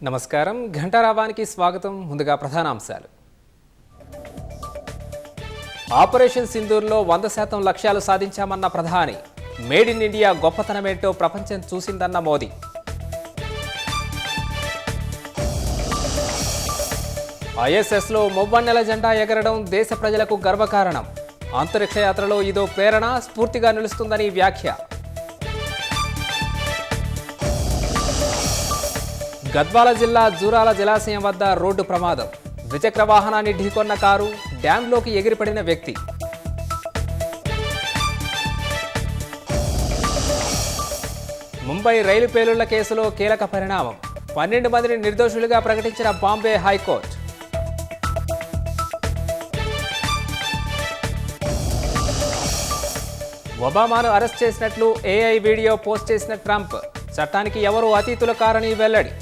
నమస్కారం ఘంటారావానికి స్వాగతం. ముందుగా ప్రధానాంశాలు. ఆపరేషన్ సింధూర్లో 100% లక్ష్యాలు సాధించామన్న ప్రధాని. మేడ్ ఇన్ ఇండియా గొప్పతనమేంటో ప్రపంచం చూసిందన్న మోదీ. ఐఎస్ఎస్లో మొవ్వన్నెల జెండా ఎగరడం దేశ ప్రజలకు గర్వకారణం. అంతరిక్ష యాత్రలో ఇదో ప్రేరణ, స్ఫూర్తిగా నిలుస్తుందని వ్యాఖ్య. గద్వాల జిల్లా జూరాల జలాశయం వద్ద రోడ్డు ప్రమాదం. ద్విచక్ర వాహనాన్ని ఢీకొన్న కారు, డ్యాంలోకి ఎగిరిపడిన వ్యక్తి. ముంబై రైలు పేలుళ్ల కేసులో కీలక పరిణామం. 12 మందిని నిర్దోషులుగా ప్రకటించిన బాంబే హైకోర్టు. ఒబామాను అరెస్ట్ చేసినట్లు ఏఐ వీడియో పోస్ట్ చేసిన ట్రంప్. చట్టానికి ఎవరూ అతీతులు కారని వెల్లడి.